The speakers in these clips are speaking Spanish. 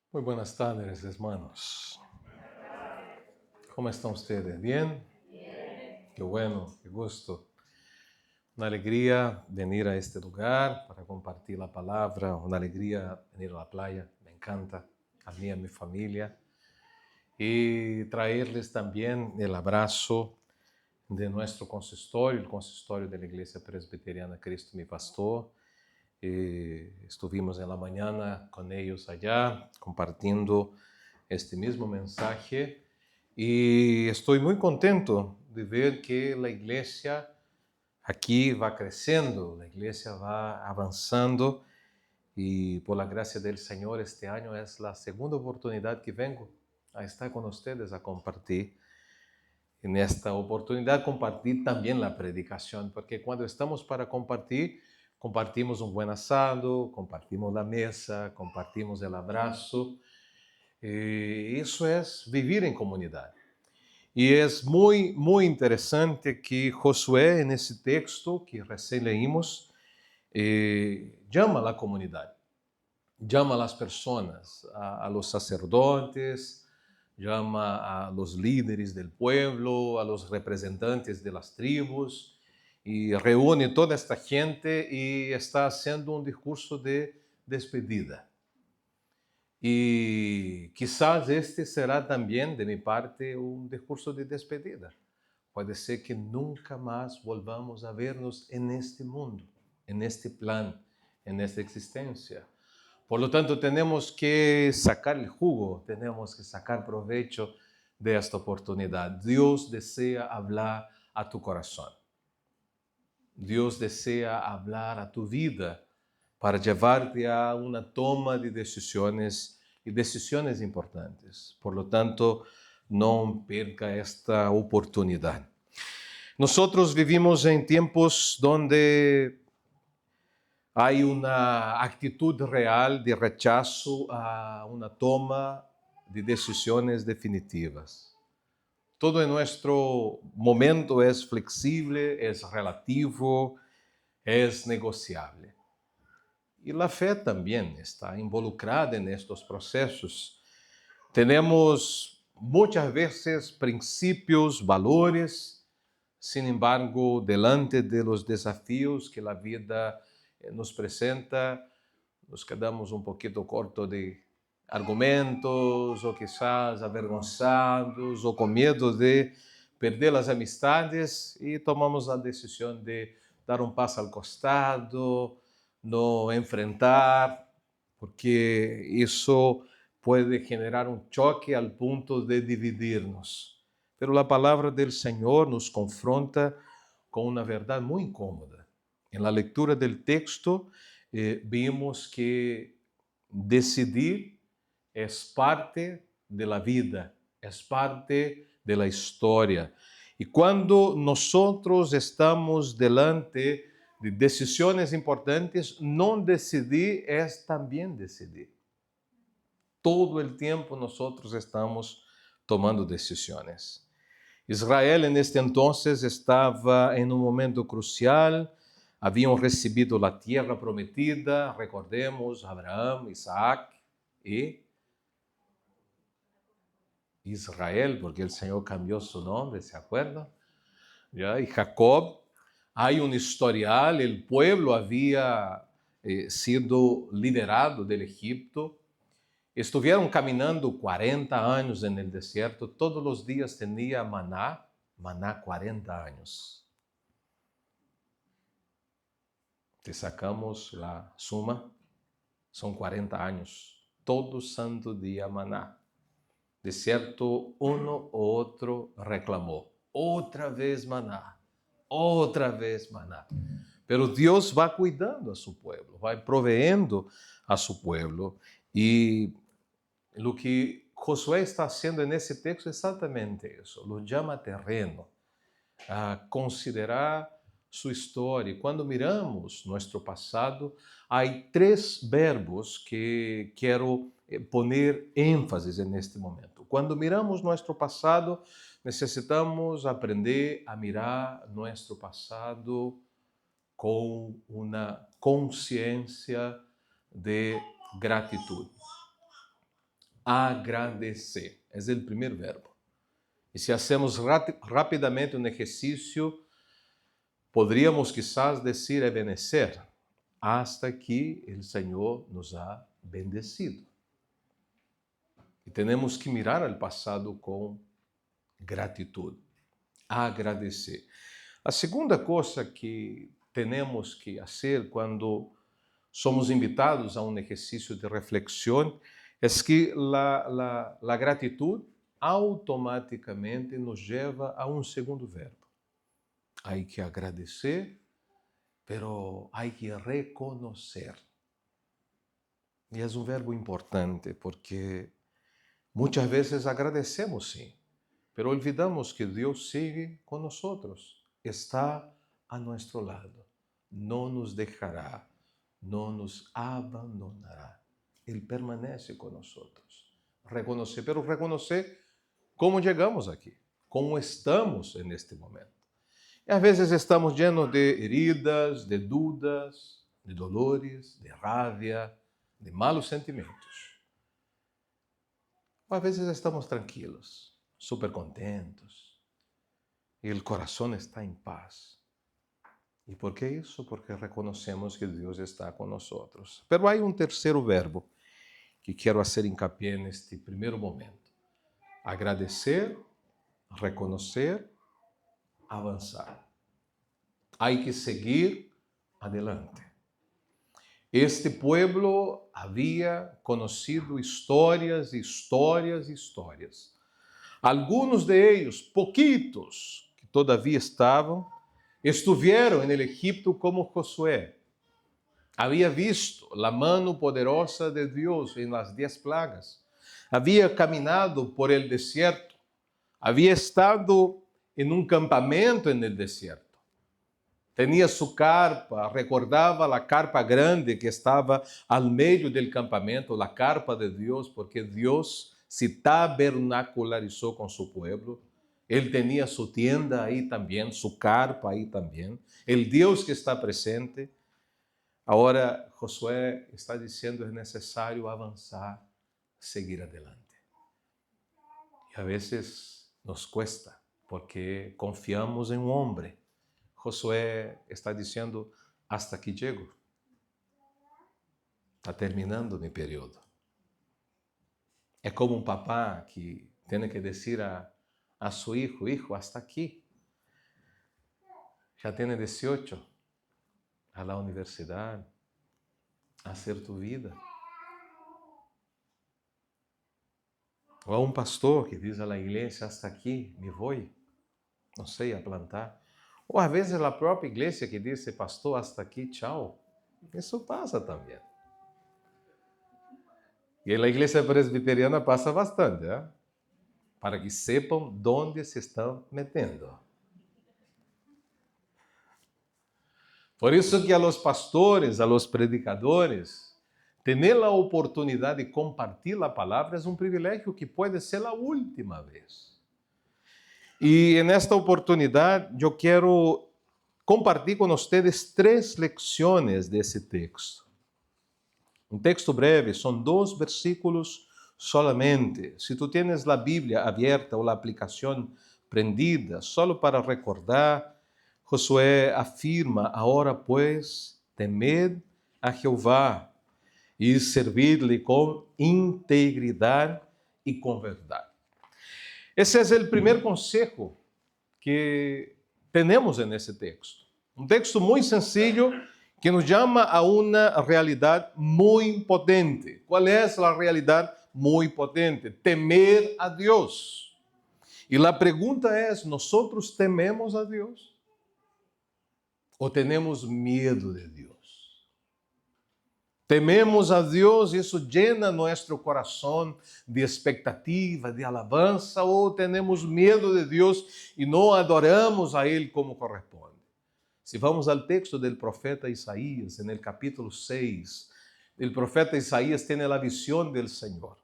Muy buenas tardes, hermanos. ¿Cómo están ustedes? ¿Bien? Qué bueno, qué gusto. Una alegría venir a este lugar para compartir la palabra, una alegría venir a la playa, me encanta, a mí y a mi familia, y traerles también el abrazo de nuestro consistorio, el consistorio de la Iglesia Presbiteriana Cristo Mi Pastor. Estuvimos en la mañana con ellos allá, compartiendo este mismo mensaje, y estoy muy contento de ver que la iglesia aquí va creciendo, la iglesia va avanzando, y por la gracia del Señor este año es la segunda oportunidad que vengo a estar con ustedes a compartir. En esta oportunidad compartir también la predicación, porque cuando estamos para compartir, compartimos un buen asado, compartimos la mesa, compartimos el abrazo. Eso es vivir en comunidad. Y es muy, muy interesante que Josué, en ese texto que recién leímos, llama a la comunidad, llama a las personas, a los sacerdotes, llama a los líderes del pueblo, a los representantes de las tribus, y reúne toda esta gente y está haciendo un discurso de despedida. Y quizás este será también de mi parte un discurso de despedida. Puede ser que nunca más volvamos a vernos en este mundo, en este plan, en esta existencia. Por lo tanto, tenemos que sacar el jugo, tenemos que sacar provecho de esta oportunidad. Dios desea hablar a tu corazón. Dios desea hablar a tu vida para llevarte a una toma de decisiones y decisiones importantes. Por lo tanto, no perca esta oportunidad. Nosotros vivimos en tiempos donde hay una actitud real de rechazo a una toma de decisiones definitivas. Todo en nuestro momento es flexible, es relativo, es negociable. Y la fe también está involucrada en estos procesos. Tenemos muchas veces principios, valores, sin embargo, delante de los desafíos que la vida nos presenta, nos quedamos un poquito cortos de argumentos, o quizás avergonzados, o con miedo de perder las amistades, y tomamos la decisión de dar un paso al costado, no enfrentar, porque eso puede generar un choque al punto de dividirnos. Pero la palabra del Señor nos confronta con una verdad muy incómoda. En la lectura del texto vimos que decidir es parte de la vida, es parte de la historia. Y cuando nosotros estamos delante de decisiones importantes, no decidir es también decidir. Todo el tiempo nosotros estamos tomando decisiones. Israel en este entonces estaba en un momento crucial, habían recibido la tierra prometida, recordemos, Abraham, Isaac y Israel, porque el Señor cambió su nombre, ¿se acuerdan? ¿Ya? Y Jacob, hay un historial, el pueblo había sido liberado del Egipto. Estuvieron caminando 40 años en el desierto, todos los días tenía maná 40 años. Te sacamos la suma, son 40 años, todo santo día maná. De cierto, uno u otro reclamó, otra vez maná, otra vez maná. Pero Dios va cuidando a su pueblo, va proveyendo a su pueblo, y lo que Josué está haciendo en ese texto es exactamente eso, lo llama a terreno, a considerar su história. E quando miramos nosso passado, há três verbos que quero poner ênfase neste momento. Quando miramos nosso passado, necessitamos aprender a mirar nosso passado com uma consciência de gratidão. agradecer. É o primeiro verbo. E se hacemos rapidamente um exercício, poderíamos quizás dizer ebenecer, hasta que o Senhor nos ha bendecido. E temos que mirar ao passado com gratidão, agradecer. A segunda coisa que temos que fazer quando somos invitados a um exercício de reflexão é que a gratidão automaticamente nos leva a um segundo verbo. Há que agradecer, pero há que reconocer. E é um verbo importante porque muitas vezes agradecemos, sim, pero olvidamos que Deus sigue conosco, está a nosso lado, não nos deixará, não nos abandonará. Ele permanece conosco. Reconocer, pero reconocer como chegamos aqui, como estamos neste momento. E às vezes estamos llenos de heridas, de dúvidas, de dolores, de raiva, de malos sentimentos. Ou às vezes estamos tranquilos, super contentos, e o coração está em paz. E por que isso? Porque reconhecemos que Deus está conosco. Pero há um terceiro verbo que quero fazer hincapié neste primeiro momento. Agradecer, reconhecer, avançar. Há que seguir adelante. Este pueblo havia conhecido histórias, histórias, histórias. Alguns de eles, pouquitos, que todavia estiveram no Egito como Josué. Havia visto a mão poderosa de Deus em las 10 plagas. Havia caminhado por el deserto. Havia estado em um campamento no deserto. Tinha sua carpa, recordava a carpa grande que estava ao meio do campamento, a carpa de Deus, porque Deus se tabernacularizou com seu povo. Ele tinha sua tienda aí também, sua carpa aí também. O Deus que está presente. Agora, Josué está dizendo que é necessário avançar, seguir adelante. E a vezes nos cuesta, porque confiamos em um homem. Josué está dizendo, hasta aqui chego. Está terminando meu período. É como um papá que tem que dizer a seu filho, hijo, hasta aqui. Já tem 18, a la universidade, a hacer tu vida. Ou a um pastor que diz à igreja, hasta aqui, me vou, não sei, a plantar. Ou às vezes a própria igreja que diz, pastor, hasta aqui, tchau. Isso passa também. E a igreja presbiteriana passa bastante, para que sepam onde se estão metendo. Por isso que a los pastores, a los predicadores, ter a oportunidade de compartilhar a palavra é um privilégio que pode ser a última vez. E nesta oportunidade eu quero compartilhar com vocês 3 lições desse texto. Um texto breve, são 2 versículos solamente. Se tu tienes a Bíblia aberta ou a aplicação prendida, só para recordar, Josué afirma, agora pues, temed a Jeová e servir-lhe com integridade e com verdade. Esse é o primeiro conselho que temos nesse texto. Um texto muito sencillo que nos chama a uma realidade muito potente. Qual é a realidade muito potente? Temer a Deus. E a pergunta é, nós tememos a Deus? Ou temos medo de Deus? Tememos a Deus e isso llena nosso coração de expectativa, de alabança, ou temos medo de Deus e não adoramos a Ele como corresponde? Se vamos ao texto do profeta Isaías, no capítulo 6, o profeta Isaías tem a visão do Senhor.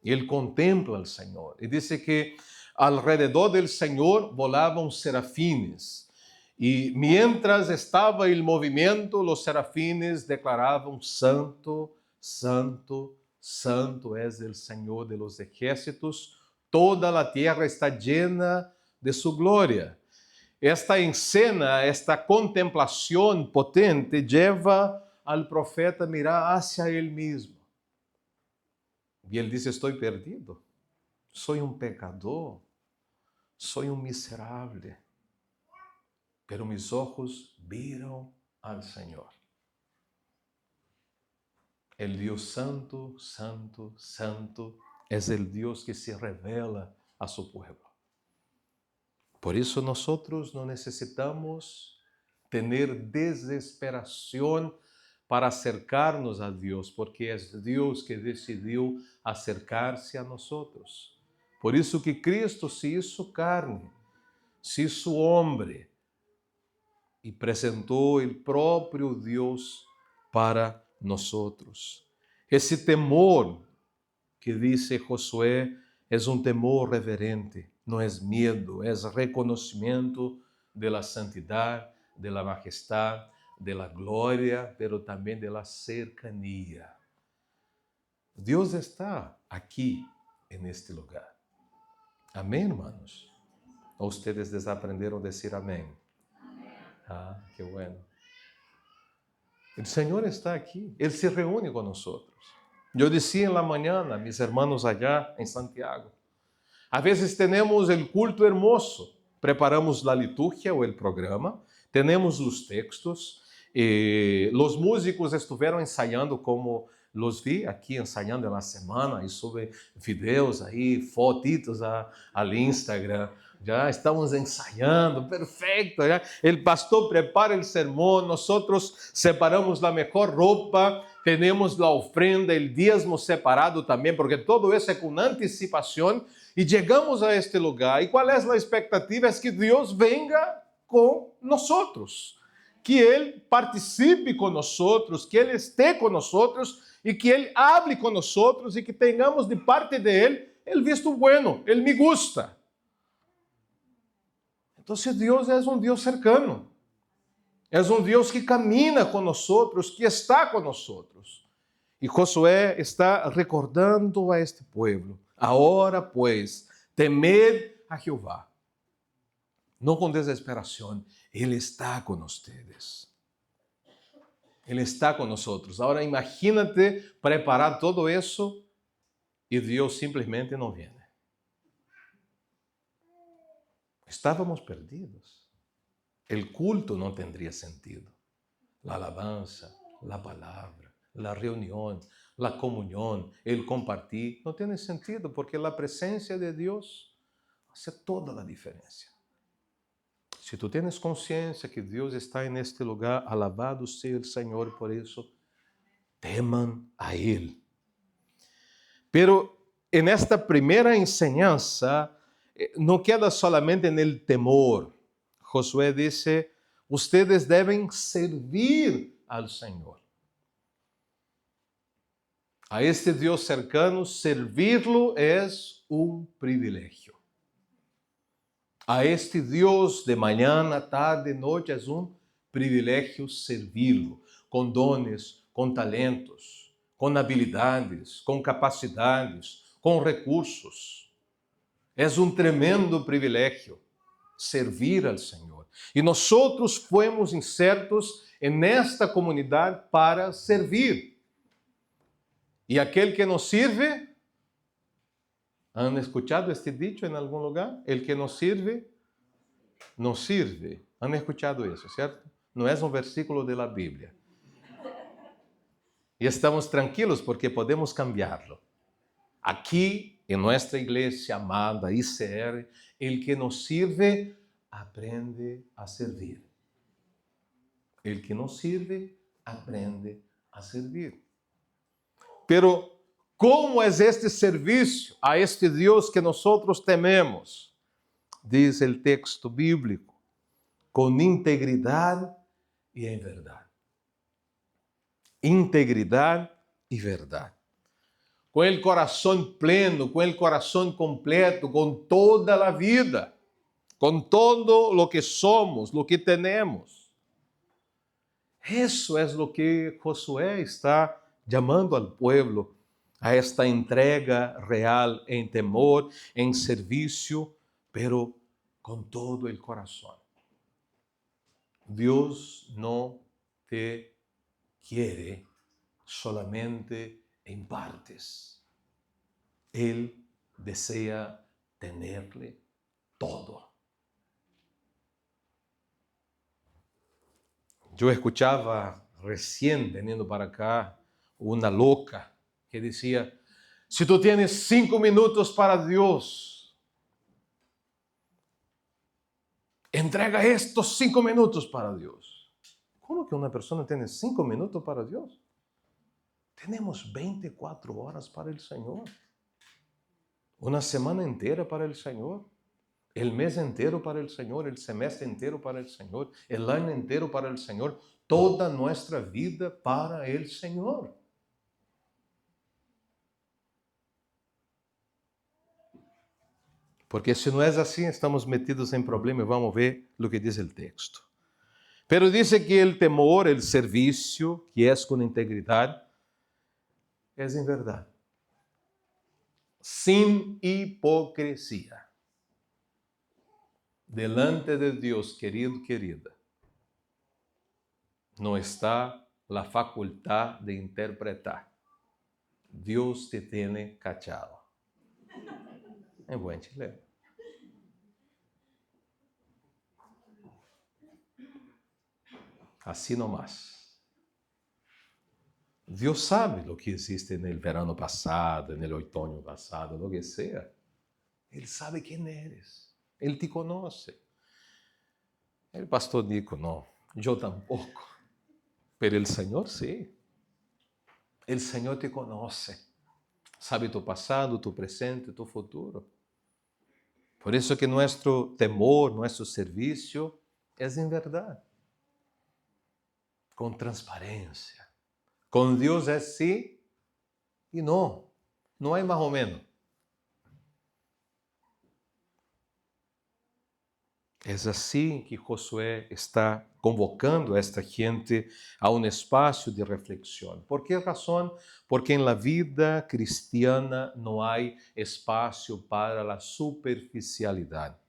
E ele contempla o Senhor. E diz que alrededor do Senhor volavam serafines. E mientras estava o movimento, os serafines declaravam: Santo, Santo, santo es el Señor de los ejércitos, toda la tierra está llena de su gloria. Esta escena, esta contemplación potente lleva al profeta a mirar hacia él mismo. Y él dice, estoy perdido, soy un pecador, soy un miserable, pero mis ojos vieron al Señor. El Dios santo, santo, santo es el Dios que se revela a su pueblo. Por eso nosotros no necesitamos tener desesperación para acercarnos a Dios, porque es Dios que decidió acercarse a nosotros. Por eso que Cristo se hizo carne, se hizo hombre y presentó el propio Dios para nosotros. Ese temor que dice Josué es un temor reverente, no es miedo, es reconocimiento de la santidad, de la majestad, de la gloria, pero también de la cercanía. Dios está aquí en este lugar. Amén, hermanos. ¿O ustedes desaprendieron a decir amén? Ah, qué bueno. El Señor está aquí, Él se reúne con nosotros. Yo decía en la mañana a mis hermanos allá en Santiago, a veces tenemos el culto hermoso, preparamos la liturgia o el programa, tenemos los textos, los músicos estuvieron ensayando como los vi aquí ensayando en la semana y suben videos ahí, fotitos al Instagram. Ya estamos ensayando, perfecto. ¿Ya? El pastor prepara el sermón, nosotros separamos la mejor ropa, tenemos la ofrenda, el diezmo separado también, porque todo eso es con anticipación. Y llegamos a este lugar. ¿Y cuál es la expectativa? Es que Dios venga con nosotros, que Él participe con nosotros, que Él esté con nosotros y que Él hable con nosotros y que tengamos de parte de Él el visto bueno, el me gusta. Entonces Dios es un Dios cercano, es un Dios que camina con nosotros, que está con nosotros. Y Josué está recordando a este pueblo, ahora pues, temed a Jehová, no con desesperación, Él está con ustedes. Él está con nosotros. Ahora imagínate preparar todo eso y Dios simplesmente no viene. Estábamos perdidos. El culto no tendría sentido. La alabanza, la palabra, la reunión, la comunión, el compartir, no tiene sentido porque la presencia de Dios hace toda la diferencia. Si tú tienes conciencia que Dios está en este lugar, alabado sea el Señor por eso, teman a Él. Pero en esta primera enseñanza no queda solamente en el temor. Josué dice, ustedes deben servir al Señor. A este Dios cercano, servirlo es un privilegio. A este Dios de mañana, tarde, noche, es un privilegio servirlo, com dones, com talentos, com habilidades, com capacidades, com recursos. É um tremendo privilégio servir ao Senhor. E nós fomos insertos nesta comunidade para servir. E aquele que nos sirve, ¿han escuchado este dicho en algún lugar? El que nos sirve, nos sirve. ¿Han escuchado eso, cierto? No es un versículo de la Biblia. Y estamos tranquilos porque podemos cambiarlo. Aquí, en nuestra iglesia amada ICR, el que nos sirve, aprende a servir. El que nos sirve, aprende a servir. Pero, ¿cómo es este servicio a este Dios que nosotros tememos? Dice el texto bíblico, con integridad y en verdad. Integridad y verdad. Con el corazón pleno, con el corazón completo, con toda la vida, con todo lo que somos, lo que tenemos. Eso es lo que Josué está llamando al pueblo a esta entrega real en temor, en servicio, pero con todo el corazón. Dios no te quiere solamente en partes. Él desea tenerle todo. Yo escuchaba recién veniendo para acá una loca que decía, si tú tienes 5 minutos para Dios, entrega estos 5 minutos para Dios. ¿Cómo que una persona tiene 5 minutos para Dios? Tenemos 24 horas para el Señor. Una semana entera para el Señor. El mes entero para el Señor, el semestre entero para el Señor, el año entero para el Señor, toda nuestra vida para el Señor. Porque si no es así, estamos metidos en problemas y vamos a ver lo que dice el texto. Pero dice que el temor, el servicio, que es con integridad, es en verdad, sin hipocresía. Delante de Dios, querido, querida, no está la facultad de interpretar. Dios te tiene cachado. En buen chileno. Así nomás. Dios sabe lo que hiciste en el verano pasado, en el otoño pasado, lo que sea. Él sabe quién eres. Él te conoce. El pastor dijo, no, yo tampoco. Pero el Señor sí. El Señor te conoce. Sabe tu pasado, tu presente, tu futuro. Por eso que nuestro temor, nuestro servicio es en verdad. Con transparencia. Con Dios es sí y no. No hay más o menos. Es así que Josué está convocando a esta gente a un espacio de reflexión. ¿Por qué razón? Porque en la vida cristiana no hay espacio para la superficialidad.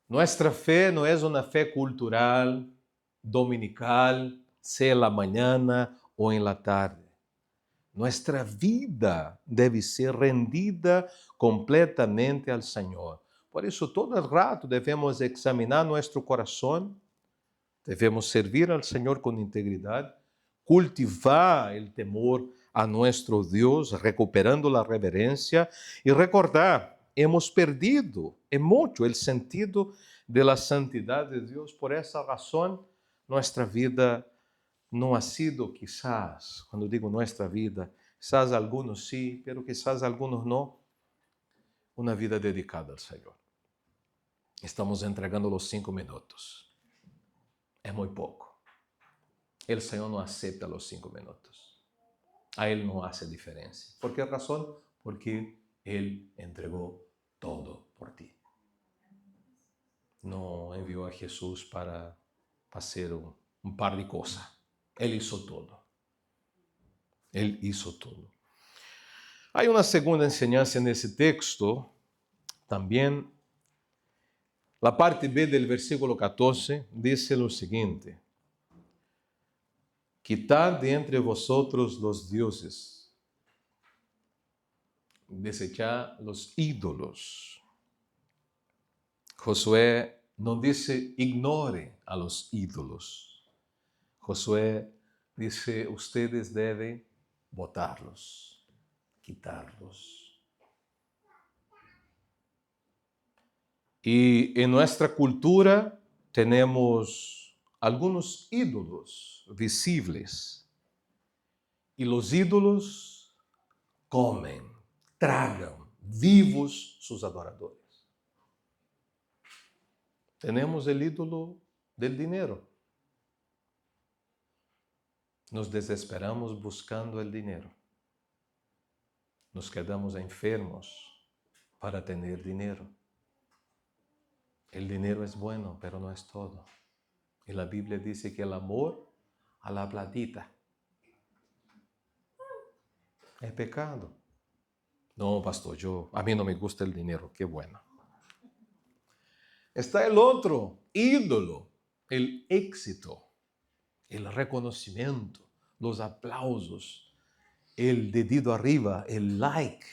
Nuestra fe no es una fe cultural, dominical, sea en la mañana o en la tarde. Nuestra vida debe ser rendida completamente al Señor. Por isso, todo el rato devemos examinar nuestro corazón, devemos servir al Señor con integridad, cultivar el temor a nuestro Dios, recuperando la reverencia y recordar, hemos perdido en mucho el sentido de la santidad de Dios. Por esa razón, nuestra vida no ha sido quizás, cuando digo nuestra vida, quizás algunos sí, pero quizás algunos no, una vida dedicada al Señor. Estamos entregando los 5 minutos. Es muy poco. El Señor no acepta los 5 minutos. A Él no hace diferencia. ¿Por qué razón? Porque Él entregó todo por ti. No envió a Jesús para hacer un par de cosas. Él hizo todo. Él hizo todo. Hay una segunda enseñanza en ese texto, también. La parte B del versículo 14 dice lo siguiente: quitad de entre vosotros los dioses, desechad los ídolos. Josué no dice ignore a los ídolos. Josué dice ustedes deben botarlos, quitarlos. Y en nuestra cultura tenemos algunos ídolos visibles. Y los ídolos comen, tragan vivos sus adoradores. Tenemos el ídolo del dinero. Nos desesperamos buscando el dinero. Nos quedamos enfermos para tener dinero. El dinero es bueno, pero no es todo. Y la Biblia dice que el amor a la platita. Es pecado. No, pastor, a mí no me gusta el dinero, qué bueno. Está el otro ídolo, el éxito, el reconocimiento, los aplausos, el dedito arriba, el like.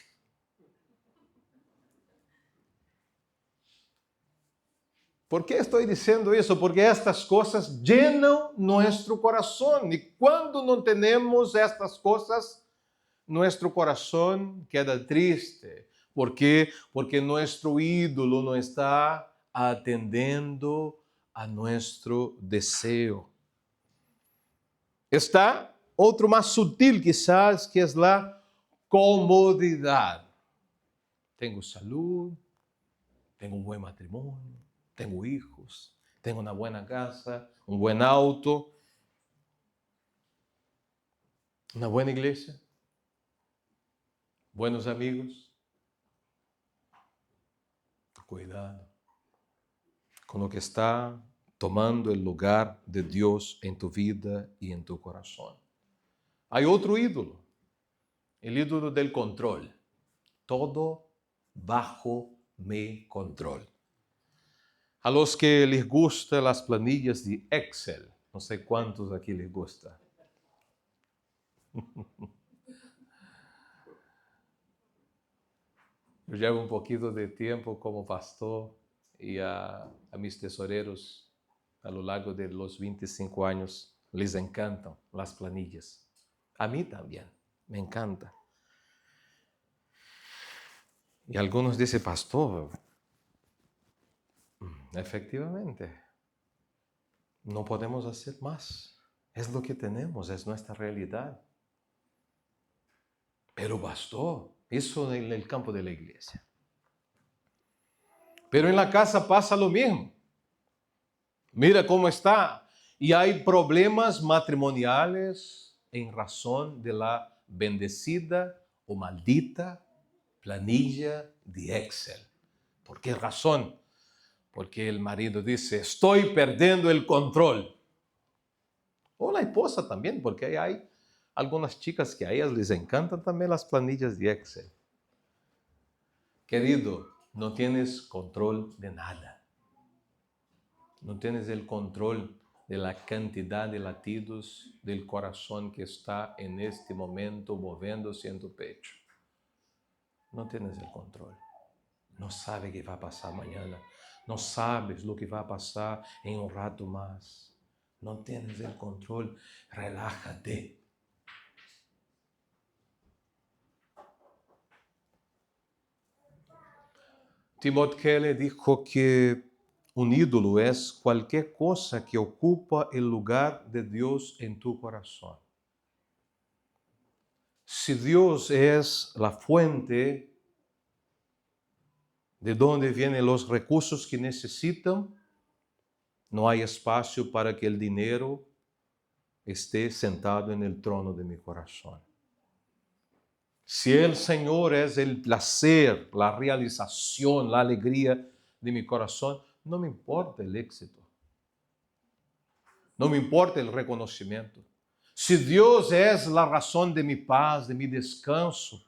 ¿Por qué estoy diciendo eso? Porque estas cosas llenan nuestro corazón. Y cuando no tenemos estas cosas, nuestro corazón queda triste. ¿Por qué? Porque nuestro ídolo no está atendiendo a nuestro deseo. Está otro más sutil quizás, que es la comodidad. Tengo salud, tengo un buen matrimonio, tengo hijos, tengo una buena casa, un buen auto, una buena iglesia, buenos amigos. Cuidado con lo que está tomando el lugar de Dios en tu vida y en tu corazón. Hay otro ídolo, el ídolo del control. Todo bajo mi control. A los que les gustan las planillas de Excel, no sé cuántos aquí les gusta. Yo llevo un poquito de tiempo como pastor y a mis tesoreros a lo largo de los 25 años les encantan las planillas. A mí también, me encanta. Y algunos dicen, pastor, efectivamente, no podemos hacer más. Es lo que tenemos, es nuestra realidad. Pero pastor, eso en el campo de la iglesia. Pero en la casa pasa lo mismo. Mira cómo está. Y hay problemas matrimoniales en razón de la bendecida o maldita planilla de Excel. ¿Por qué razón? Porque el marido dice, estoy perdiendo el control. O la esposa también, porque hay algunas chicas que a ellas les encantan también las planillas de Excel. Querido, no tienes control de nada. No tienes el control de la cantidad de latidos del corazón que está en este momento moviéndose en tu pecho. No tienes el control. No sabes qué va a pasar mañana. No sabes lo que va a pasar en un rato más. No tienes el control. Relájate. Timothy Keller dijo que un ídolo es cualquier cosa que ocupa el lugar de Dios en tu corazón. Si Dios es la fuente de donde vienen los recursos que necesitan, no hay espacio para que el dinero esté sentado en el trono de mi corazón. Si el Señor es el placer, la realización, la alegría de mi corazón, no me importa el éxito. No me importa el reconocimiento. Si Dios es la razón de mi paz, de mi descanso,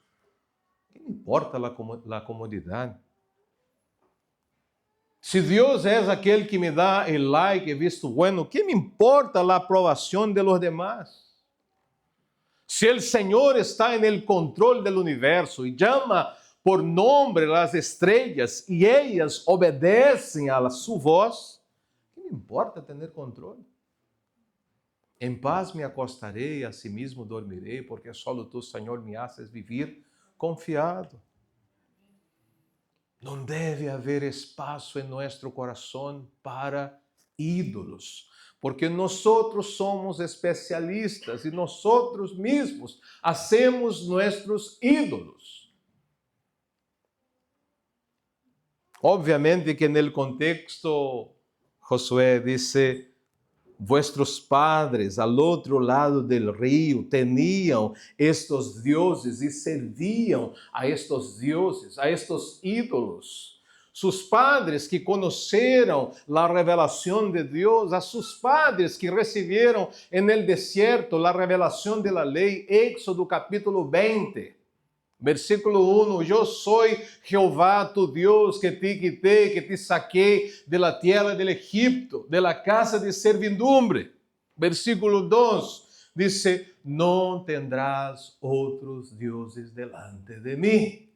¿qué me importa la comodidad? Si Dios es aquel que me da el like, el visto bueno, ¿qué me importa la aprobación de los demás? Si el Señor está en el control del universo y llama por nombre las estrellas y ellas obedecen a su voz, ¿qué me importa tener control? En paz me acostaré y asimismo dormiré, porque solo tú, Señor, me haces vivir confiado. No debe haber espacio en nuestro corazón para ídolos, porque nosotros somos especialistas y nosotros mismos hacemos nuestros ídolos. Obviamente que en el contexto, Josué dice, vuestros padres al otro lado del río tenían estos dioses y servían a estos dioses, a estos ídolos. sus padres que conocieron la revelación de Dios, a sus padres que recibieron en el desierto la revelación de la ley, Éxodo capítulo 20. Versículo 1, yo soy Jehová tu Dios que te quité, que te saqué de la tierra del Egipto, de la casa de servidumbre. Versículo 2 dice, no tendrás otros dioses delante de mí.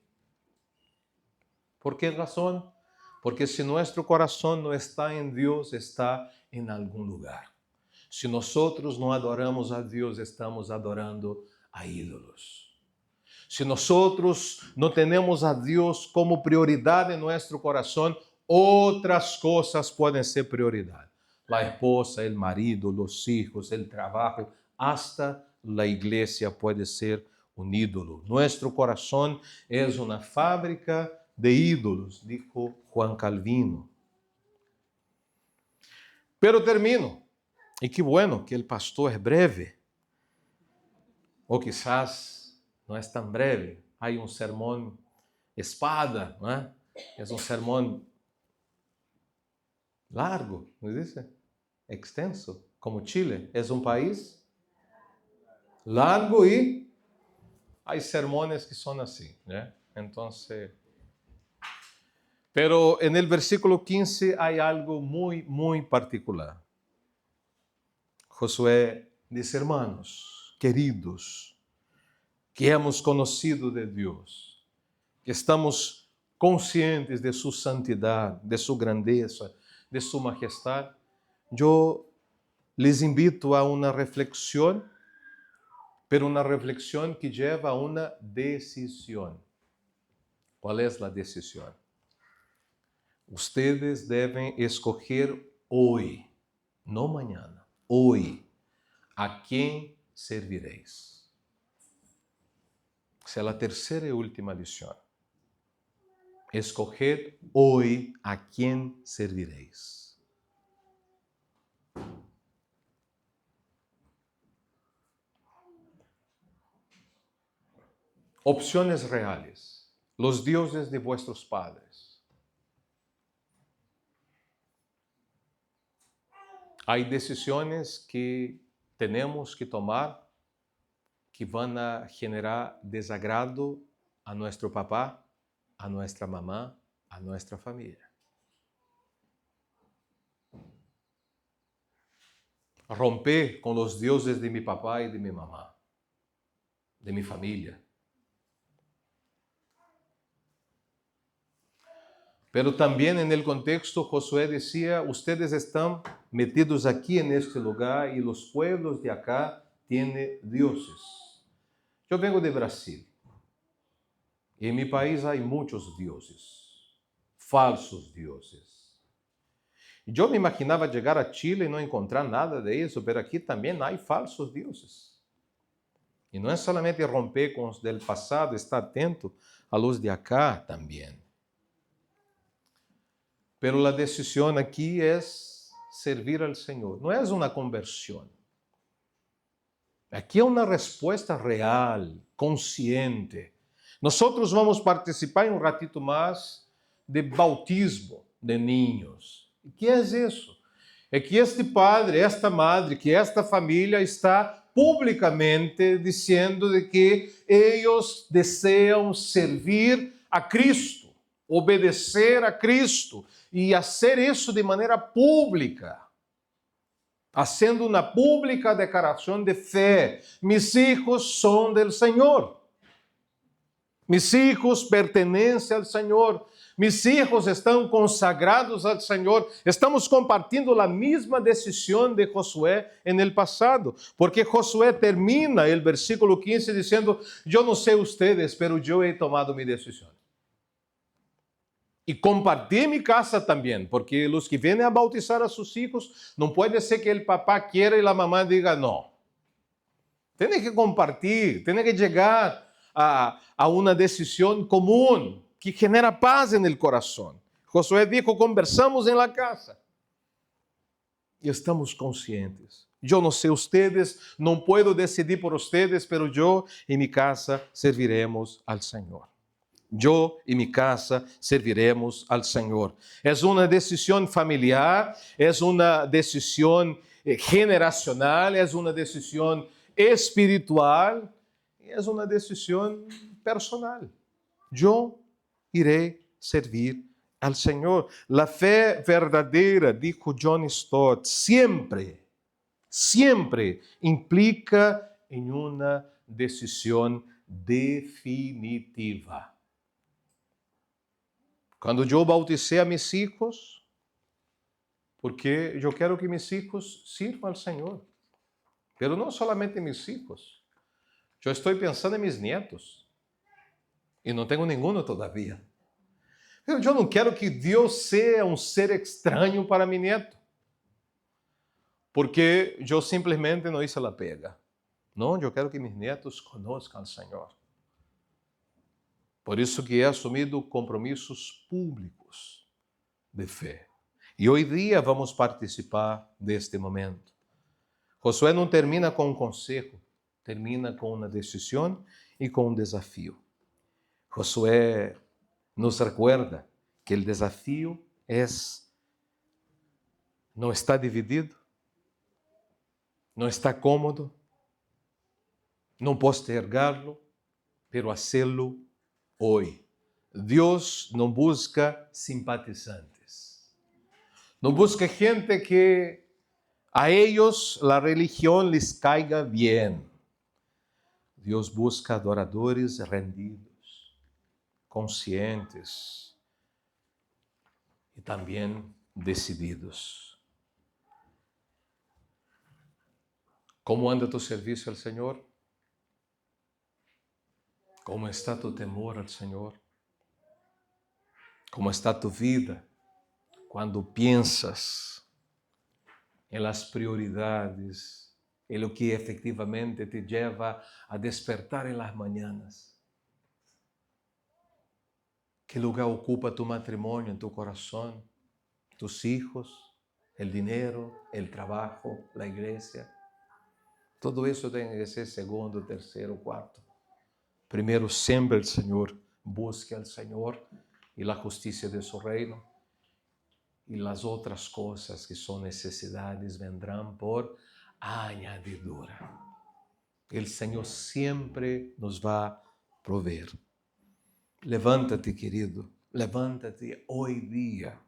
¿Por qué razón? Porque si nuestro corazón no está en Dios, está en algún lugar. Si nosotros no adoramos a Dios, estamos adorando a ídolos. Si nosotros no tenemos a Dios como prioridad en nuestro corazón, otras cosas pueden ser prioridad. La esposa, el marido, los hijos, el trabajo, hasta la iglesia puede ser un ídolo. Nuestro corazón es una fábrica de ídolos, dijo Juan Calvino. Pero termino. Y qué bueno que el pastor es breve. O quizás no es tan breve. Hay un sermón espada, ¿no es? Es un sermón largo, ¿no dice? Extenso, como Chile. Es un país largo y hay sermones que son así, ¿no? Entonces, pero en el versículo 15 hay algo muy particular. Josué dice, hermanos, queridos, que hemos conocido de Dios, que estamos conscientes de su santidad, de su grandeza, de su majestad, yo les invito a una reflexión, pero una reflexión que lleva a una decisión. ¿Cuál es la decisión? Ustedes deben escoger hoy, no mañana, hoy, a quién serviréis. Esa es la tercera y última lección. Escoged hoy a quién serviréis. Opciones reales. Los dioses de vuestros padres. Hay decisiones que tenemos que tomar que van a generar desagrado a nuestro papá, a nuestra mamá, a nuestra familia. Romper con los dioses de mi papá y de mi mamá, de mi familia. Pero también en el contexto Josué decía, ustedes están metidos aquí en este lugar y los pueblos de acá tienen dioses. Yo vengo de Brasil y en mi país hay muchos dioses, falsos dioses. Yo me imaginaba llegar a Chile y no encontrar nada de eso, pero aquí también hay falsos dioses. Y no es solamente romper con los del pasado, estar atento a los de acá también. Pero la decisión aquí es servir al Señor, no es una conversión. Aquí hay una respuesta real, consciente. Nosotros vamos a participar en un ratito más de bautismo de niños. ¿Qué es eso? Es que este padre, esta madre, que esta familia está públicamente diciendo de que ellos desean servir a Cristo, obedecer a Cristo y hacer eso de manera pública. Haciendo una pública declaración de fe. Mis hijos son del Señor. Mis hijos pertenecen al Señor. Mis hijos están consagrados al Señor. Estamos compartiendo la misma decisión de Josué en el pasado. Porque Josué termina el versículo 15 diciendo, yo no sé ustedes, pero yo he tomado mi decisión. Y compartir mi casa también, porque los que vienen a bautizar a sus hijos, no puede ser que el papá quiera y la mamá diga no. Tiene que compartir, tiene que llegar a una decisión común que genera paz en el corazón. Josué dijo, conversamos en la casa. Y estamos conscientes. Yo no sé ustedes, no puedo decidir por ustedes, pero yo y mi casa serviremos al Señor. Yo y mi casa serviremos al Señor. Es una decisión familiar, es una decisión generacional, es una decisión espiritual, es una decisión personal. Yo iré servir al Señor. La fe verdadera, dijo John Stott, siempre implica en una decisión definitiva. Quando eu bauticei a mis hijos, porque eu quero que mis hijos sirvam ao Senhor, pero não solamente mis hijos. Eu estou pensando em mis nietos e não tenho nenhum todavia. Eu não quero que Deus seja um ser estranho para mi nieto, porque eu simplesmente não hice a pega. Não, eu quero que mis netos conozcam ao Senhor. Por isso que he assumido compromissos públicos de fé. E hoje dia vamos participar deste momento. Josué não termina com um conselho, termina com uma decisão e com um desafio. Josué nos recuerda que o desafio não está dividido, não está cômodo, não postergá-lo, pero hacê-lo hoje. Deus não busca simpatizantes. Não busca gente que a ellos la religión les caiga bien. Deus busca adoradores rendidos, conscientes e também decididos. Como anda tu serviço ao Senhor? Como está tu temor ao Senhor? Como está tu vida quando pensas em las prioridades, em lo que efectivamente te lleva a despertar en las mañanas? Que lugar ocupa tu matrimonio en tu corazón, tus hijos, el dinero, el trabajo, la iglesia? Todo isso tem que ser segundo, terceiro, quarto. Primeiro, sempre o Senhor. Busque ao Senhor e a justiça de su reino. E as outras coisas que são necessidades vendrão por añadidura. O Senhor sempre nos vai prover. Levanta-te, querido. Levanta-te hoje dia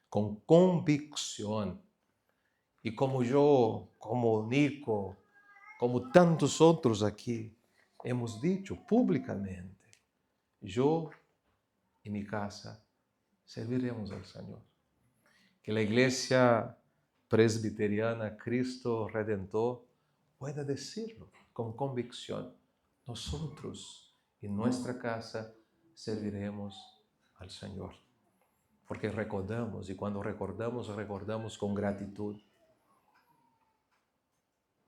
com convicção. E como eu, como Nico, como tantos outros aqui, hemos dicho publicamente, eu e minha casa serviremos ao Senhor. Que a igreja presbiteriana Cristo Redentor pueda decirlo com convicção. Nosotros em nossa casa serviremos ao Senhor. Porque recordamos, e quando recordamos com gratidão.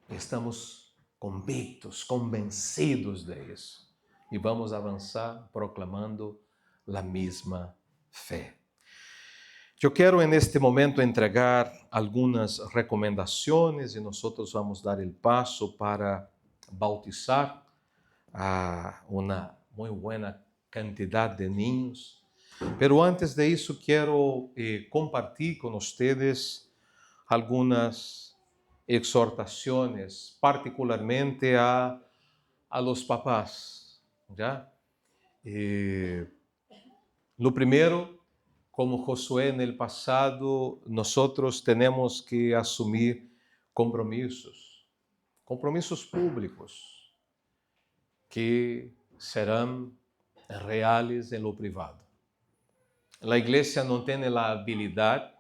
Estamos convictos, convencidos de isso. E vamos avançar proclamando a mesma fé. Eu quero neste momento entregar algumas recomendações e nós vamos dar o passo para bautizar a uma muito boa quantidade de niños. Pero antes de isso, quero compartilhar com vocês algumas exhortaciones, particularmente a los papás. ¿Ya? Lo primero, como Josué en el pasado, nosotros tenemos que asumir compromisos públicos que serán reales en lo privado. La iglesia no tiene la habilidad,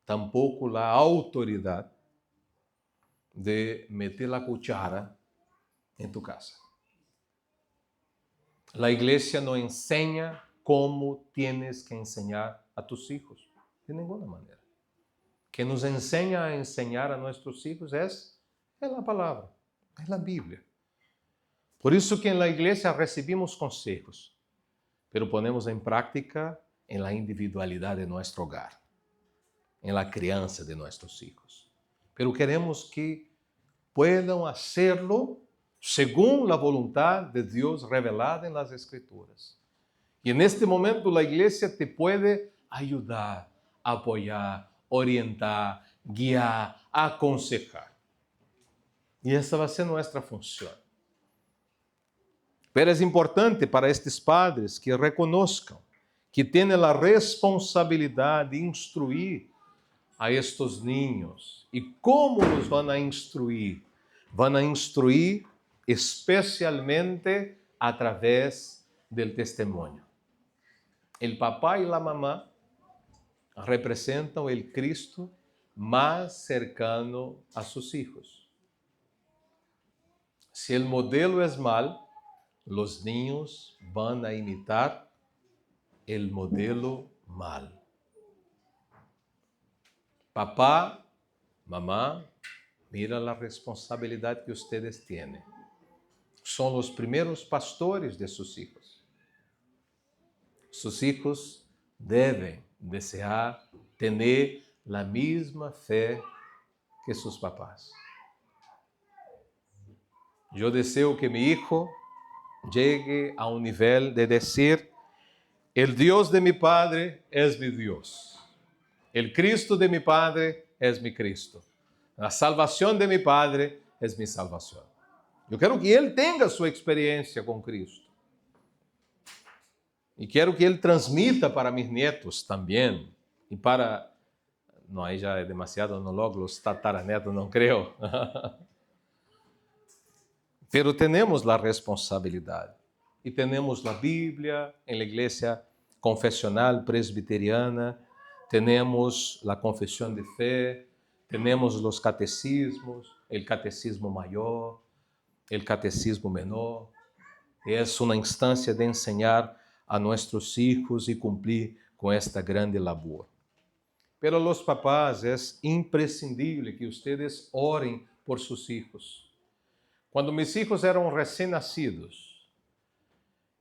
tampoco la autoridad de meter la cuchara en tu casa. La iglesia no enseña cómo tienes que enseñar a tus hijos, de ninguna manera. Quien nos enseña a enseñar a nuestros hijos es la palabra, es la Biblia. Por eso que en la iglesia recibimos consejos, pero ponemos en práctica en la individualidad de nuestro hogar, en la crianza de nuestros hijos. Pero queremos que puedan hacerlo según la voluntad de Dios revelada en las Escrituras. Y en este momento la iglesia te puede ayudar, apoyar, orientar, guiar, aconsejar. Y esa va a ser nuestra función. Pero es importante para estos padres que reconozcan que tienen la responsabilidad de instruir a estos niños. ¿Y cómo los van a instruir? Van a instruir especialmente a través del testimonio. El papá y la mamá representan el Cristo más cercano a sus hijos. Si el modelo es mal, los niños van a imitar el modelo mal. Papá, mamá, mira la responsabilidad que ustedes tienen. Son los primeros pastores de sus hijos. Sus hijos deben desear tener la misma fe que sus papás. Yo deseo que mi hijo llegue a un nivel de decir: el Dios de mi Padre es mi Dios. El Cristo de mi Padre es mi Cristo. La salvación de mi Padre es mi salvación. Yo quiero que él tenga su experiencia con Cristo. Y quiero que él transmita para mis nietos también. Y para... No, ahí ya es demasiado, no logo los tataranetos, no creo. Pero tenemos la responsabilidad. Y tenemos la Biblia en la iglesia confesional presbiteriana, tenemos la confesión de fe, tenemos los catecismos, el catecismo mayor, el catecismo menor. Es una instancia de enseñar a nuestros hijos y cumplir con esta grande labor. Pero los papás, es imprescindible que ustedes oren por sus hijos. Cuando mis hijos eran recién nacidos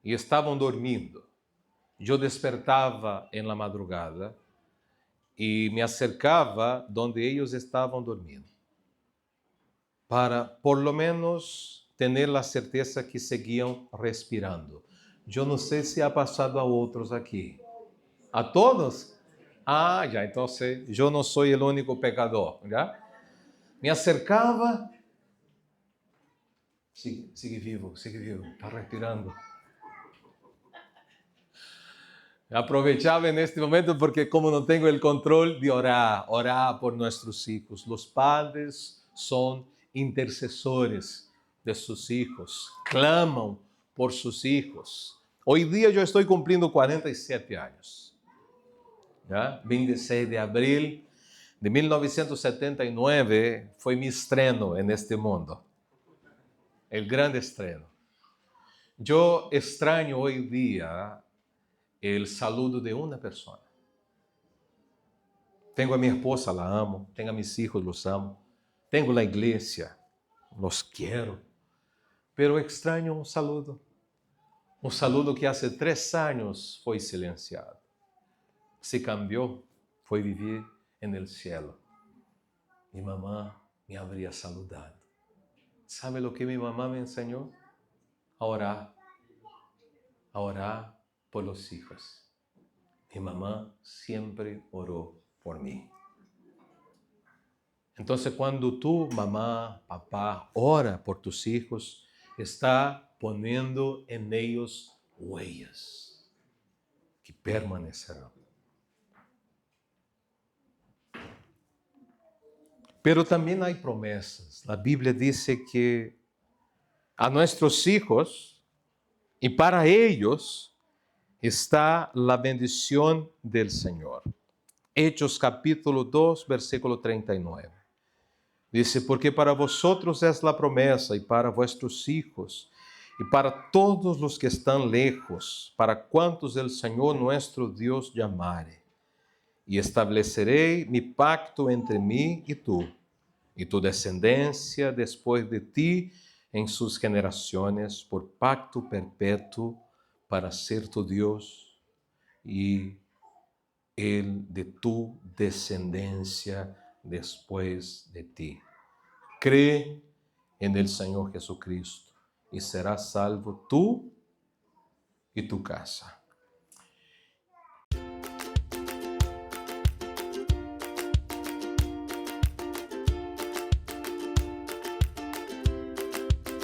y estaban dormindo, yo despertava en la madrugada y me acercaba donde ellos estaban dormindo, para por lo menos tener la certeza que seguían respirando. Yo no sé si ha pasado a otros aquí. ¿A todos? Ah, ya, entonces yo no soy el único pecador, ¿ya? Me acercaba, sigue vivo, está respirando. Aprovechaba en este momento porque como no tengo el control de orar por nuestros hijos. Los padres son intercesores de sus hijos, claman por sus hijos. Hoy día yo estoy cumpliendo 47 años. ¿Ya? 26 de abril de 1979 fue mi estreno en este mundo. El gran estreno. Yo extraño hoy día el saludo de una persona. Tengo a mi esposa, la amo. Tengo a mis hijos, los amo. Tengo la iglesia, los quiero. Pero extraño un saludo. Un saludo que hace 3 años fue silenciado. Se cambió, fue vivir en el cielo. Mi mamá me habría saludado. ¿Sabe lo que mi mamá me enseñó? A orar por los hijos. Mi mamá siempre oró por mí. Entonces, cuando tú, mamá, papá, ora por tus hijos, está poniendo en ellos huellas que permanecerán. Pero también hay promesas. La Biblia dice que a nuestros hijos y para ellos está la bendición del Señor. Hechos capítulo 2, versículo 39. Dice, porque para vosotros es la promesa y para vuestros hijos y para todos los que están lejos, para cuantos el Señor nuestro Dios llamare. Y estableceré mi pacto entre mí y tu descendencia después de ti en sus generaciones, por pacto perpetuo para ser tu Dios y el de tu descendencia después de ti. Cree en el Señor Jesucristo y serás salvo tú y tu casa.